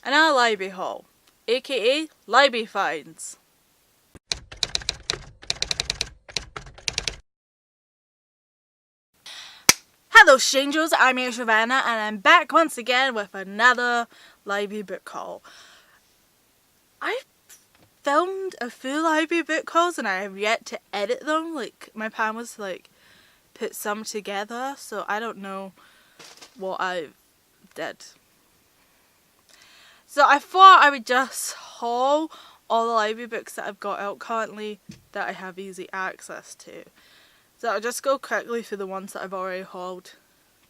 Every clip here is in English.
and our library haul, aka library finds. Hello strangers, I'm your Savannah and I'm back once again with another library book haul. I filmed a few library book hauls and I have yet to edit them. Like, my plan was to like put some together, so I don't know what I did. So I thought I would just haul all the library books that I've got out currently that I have easy access to. So I'll just go quickly through the ones that I've already hauled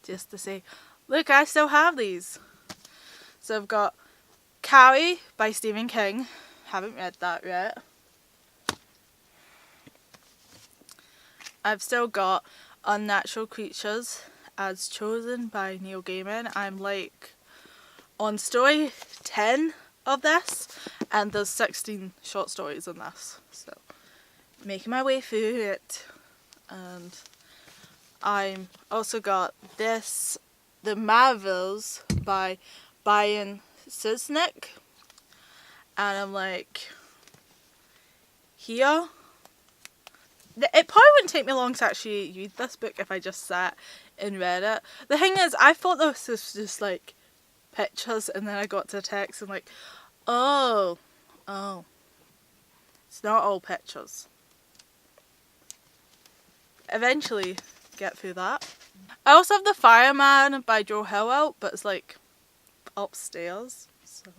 just to say, look, I still have these. So I've got Carrie by Stephen King. Haven't read that yet. I've still got Unnatural Creatures as Chosen by Neil Gaiman. I'm like on story 10 of this, and there's 16 short stories in this, so making my way through it. And I'm also got this, The Marvels by Selznick, and I'm like here. It probably wouldn't take me long to actually read this book if I just sat and read it. The thing is, I thought this was just like pictures, and then I got to text and like, oh, it's not all pictures. Eventually get through that. I also have the Fireman by Joe Hill, but it's like upstairs, so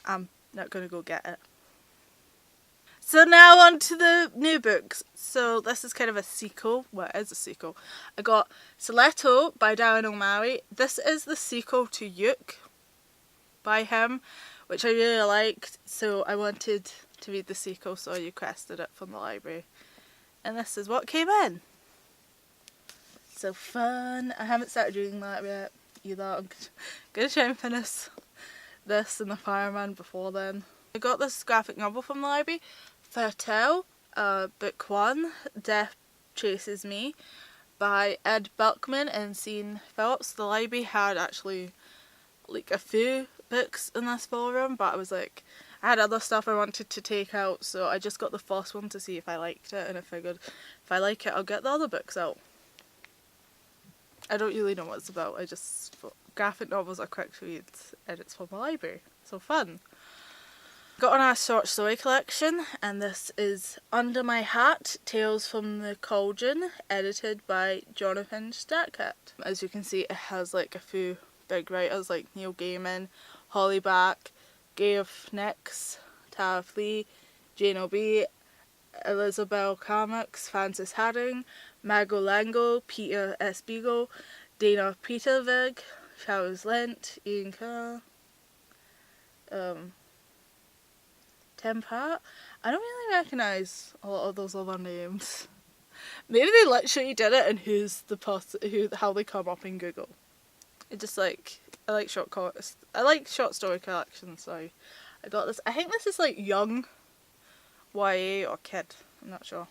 I'm not gonna go get it. So now on to the new books. So this is kind of a sequel. Well, it is a sequel. I got Stiletto by Darren O'Malley. This is the sequel to Yuck by him, which I really liked. So I wanted to read the sequel, so I requested it from the library. And this is what came in. So fun. I haven't started reading that yet either. I'm gonna try and finish this and the Fireman before then. I got this graphic novel from the library, Fatale, book 1, Death Chases Me, by Ed Buckman and Sean Phillips. The library had actually like a few books in this forum, but I was like, I had other stuff I wanted to take out, so I just got the first one to see if I liked it, and I figured if I like it I'll get the other books out. I don't really know what it's about, I just thought graphic novels are quick to read and it's from the library, so fun. Got on our short story collection, and this is Under My Hat, Tales from the Cauldron, edited by Jonathan Stackett. As you can see, it has like a few big writers like Neil Gaiman, Holly Back, Gareth Nix, Tara Flee, Jane O'B, Elizabeth Carmax, Francis Hadding, Margot Lango, Peter S. Beagle, Dana Petervig, Charles Lent, Ian Kerr, Tampa. I don't really recognise a lot of those other names. Maybe they literally did it and who's the person, how they come up in Google. It just like, I like short story collections, so I got this. I think this is like young YA or kid, I'm not sure.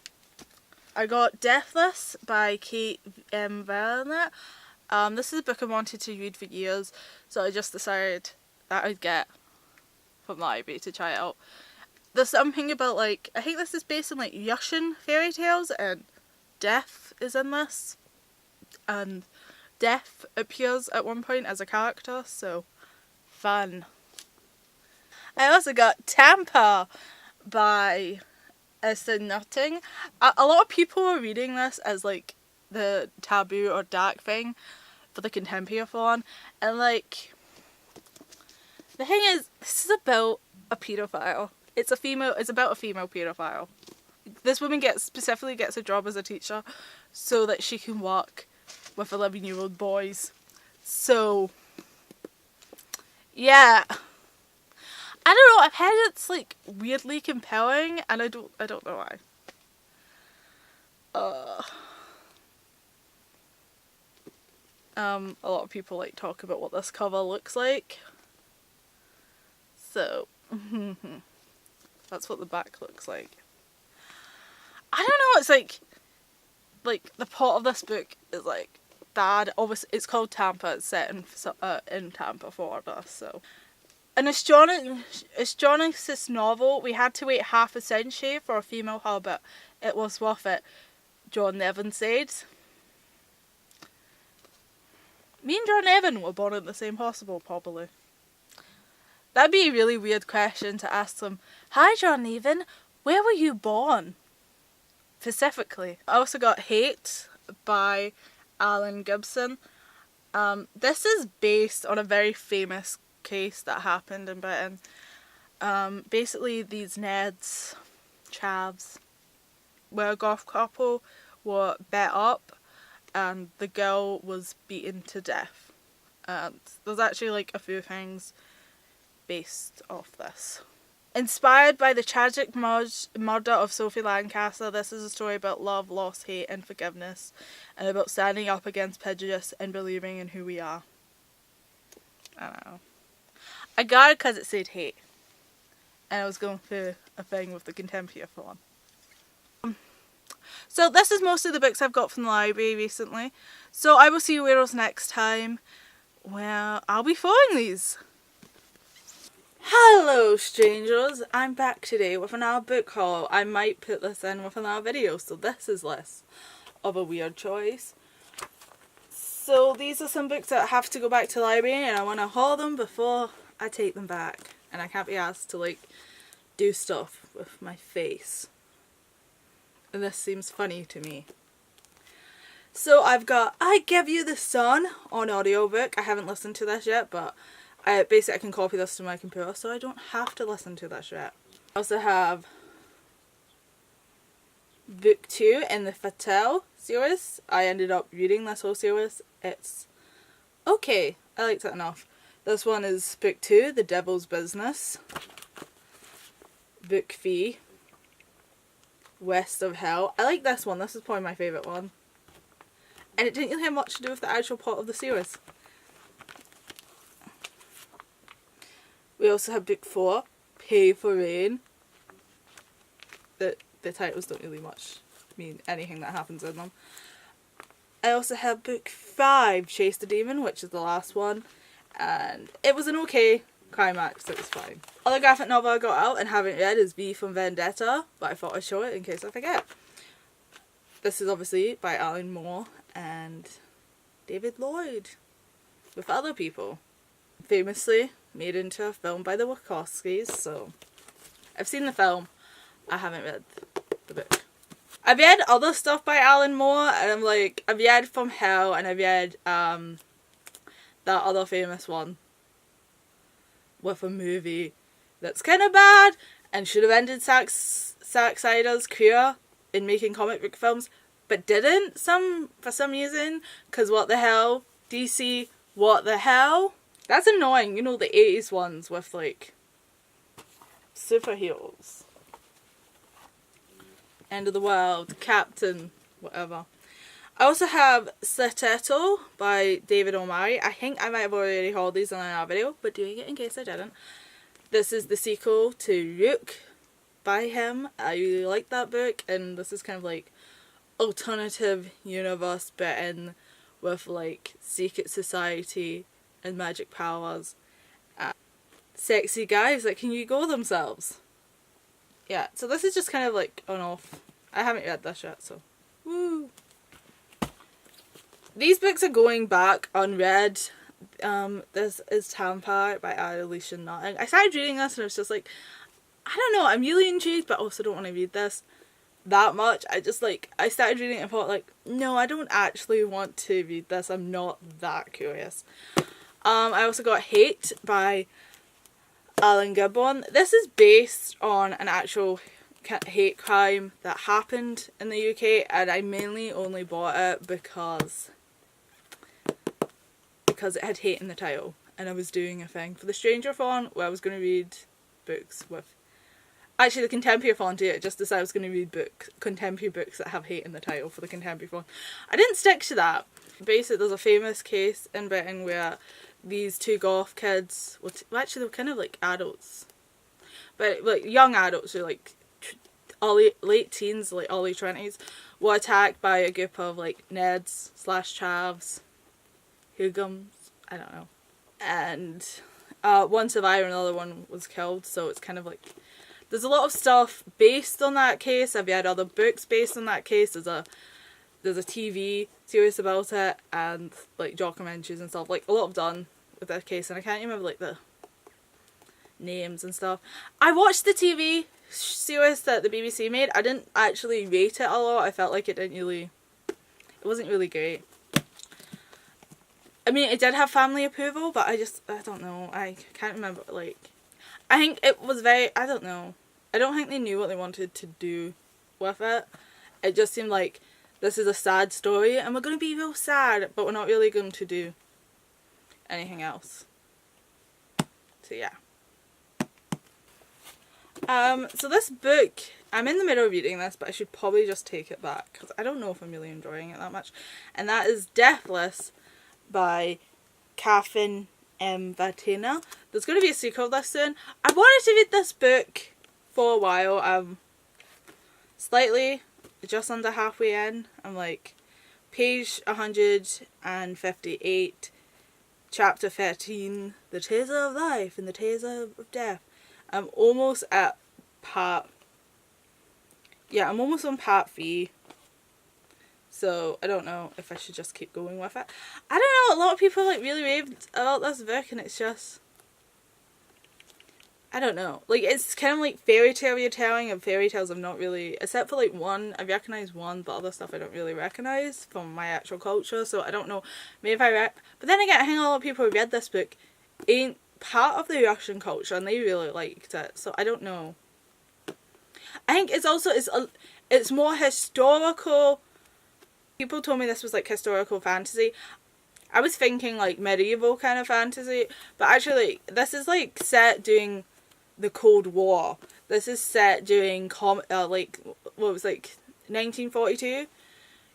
I got Deathless by Kate Valente. This is a book I wanted to read for years, so I just decided that I'd get from the library to try it out. There's something about like, I think this is based on like Russian fairy tales, and death is in this, and death appears at one point as a character, so fun. I also got Tampa by Nutting. A lot of people are reading this as like the taboo or dark thing for the contemporary one, and like, the thing is, this is about a paedophile. It's about a female paedophile. This woman specifically gets a job as a teacher so that she can work with 11-year-old boys. So yeah, I don't know, I've heard it's like weirdly compelling, and I don't know why. A lot of people like talk about what this cover looks like. So that's what the back looks like. I don't know, it's like the plot of this book is like dad, obviously it's called Tampa, it's set in Tampa, Florida, so An astronomist novel, we had to wait half a century for a female hobbit. It was worth it, John Nevin said. Me and John Nevin were born at the same hospital, probably. That'd be a really weird question to ask them. Hi, John Nevin, where were you born? Specifically. I also got Hate by Alan Gibson. This is based on a very famous case that happened in Britain. Basically, these Neds, chavs, were a goth couple, were bet up, and the girl was beaten to death. And there's actually like a few things based off this. Inspired by the tragic murder of Sophie Lancaster, this is a story about love, loss, hate and forgiveness, and about standing up against prejudice and believing in who we are. I don't know. I got it because it said hate, and I was going through a thing with the contemporary font. So this is most of the books I've got from the library recently. So I will see you weirdos next time, where I'll be following these. Hello strangers, I'm back today with another book haul. I might put this in with another video, so this is less of a weird choice. So these are some books that have to go back to the library, and I want to haul them before I take them back. And I can't be asked to like do stuff with my face. And this seems funny to me. So I've got I Give You the Sun on audiobook. I haven't listened to this yet, but basically I can copy this to my computer so I don't have to listen to this yet. I also have book 2 in the Fatale series. I ended up reading this whole series. It's okay. I liked it enough. This one is book 2, The Devil's Business. Book 3, West of Hell. I like this one. This is probably my favourite one. And it didn't really have much to do with the actual plot of the series. We also have book 4, Pay for Rain. The titles don't really much mean anything that happens in them. I also have book 5, Chase the Demon, which is the last one. And it was an okay climax, it was fine. Other graphic novel I got out and haven't read is V from Vendetta, but I thought I'd show it in case I forget. This is obviously by Alan Moore and David Lloyd, with other people. Famously made into a film by the Wachowskis, so I've seen the film, I haven't read the book. I've read other stuff by Alan Moore, and I'm like, I've read From Hell, and I've read that other famous one with a movie that's kind of bad and should have ended Zack Snyder's career in making comic book films, but didn't for some reason, because what the hell, DC, what the hell? That's annoying, you know, the 80s ones with like superheroes. End of the World, Captain, whatever. I also have Stiletto by David O'Malley. I think I might have already hauled these in another video, but doing it in case I didn't. This is the sequel to Rook by him. I really like that book, and this is kind of like alternative universe but in with like secret society and magic powers. Sexy guys that can go themselves. Yeah, so this is just kind of like on off. I haven't read this yet, so woo. These books are going back unread. This is Tampa by Alissa. I started reading this and I was just like, I don't know, I'm really intrigued but also don't want to read this that much. I started reading it and thought like, no, I don't actually want to read this. I'm not that curious. I also got Hate by Alan Gibbons. This is based on an actual hate crime that happened in the UK, and I mainly only bought it because it had hate in the title, and I was doing a thing for the Stranger-thon where I was going to read books with... Actually, the Contemporary-thon did it just as I was going to read contemporary books that have hate in the title for the Contemporary-thon. I didn't stick to that. Basically, there's a famous case in Britain where these two goth kids, well actually they were kind of like adults, but like young adults, or like late teens, like early 20s, were attacked by a group of like Neds / chavs, hoodlums, I don't know, and one survivor and another one was killed, so it's kind of like, there's a lot of stuff based on that case. I've read other books based on that case. There's a TV series about it, and like documentaries and stuff, like a lot of done with that case, and I can't remember like the names and stuff. I watched the TV series that the BBC made. I didn't actually rate it a lot. I felt like it wasn't really great. I mean, it did have family approval, but I don't know. I can't remember, like, I think it was very, I don't know. I don't think they knew what they wanted to do with it. It just seemed like, this is a sad story, and we're going to be real sad, but we're not really going to do anything else. So, yeah. So this book, I'm in the middle of reading this, but I should probably just take it back, because I don't know if I'm really enjoying it that much. And that is Deathless by Catherynne Vendetta. There's going to be a sequel of this soon. I wanted to read this book for a while. Slightly, just under halfway in. I'm like, page 158, chapter 13, the taser of life and the taser of death. I'm almost at part, yeah, I'm almost on part 3. So, I don't know if I should just keep going with it. I don't know, a lot of people like really raved about this book, and it's just, I don't know. Like, it's kind of like fairy tale retelling, and fairy tales I'm not really, except for like one, I recognise one, but other stuff I don't really recognise from my actual culture, so I don't know. Maybe if but then again, I think a lot of people who read this book ain't part of the Russian culture, and they really liked it, so I don't know. I think it's also, it's more historical. People told me this was like historical fantasy. I was thinking like medieval kind of fantasy, but actually this is like set during the Cold War. This is set during like, what was like 1942?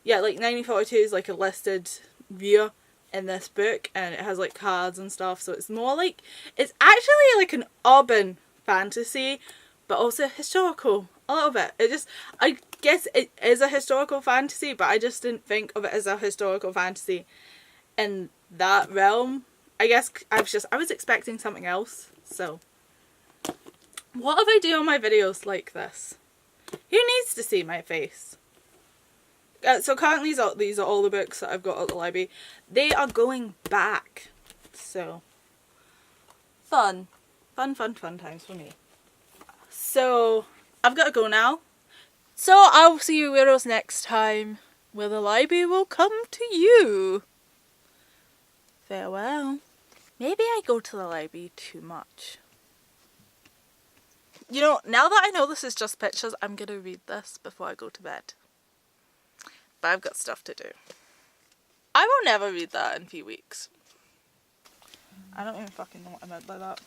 Yeah, like 1942 is like a listed year in this book, and it has like cards and stuff, so it's more like, it's actually like an urban fantasy, but also historical a little bit. I guess it is a historical fantasy, but I just didn't think of it as a historical fantasy in that realm. I guess I was expecting something else. So what if I do on my videos like this? Who needs to see my face? So currently these are all the books that I've got at the library. They are going back. So fun times for me. So I've got to go now. So I'll see you weirdos next time, where the library will come to you. Farewell. Maybe I go to the library too much. You know, now that I know this is just pictures, I'm going to read this before I go to bed. But I've got stuff to do. I will never read that in 3 weeks. I don't even fucking know what I meant by that.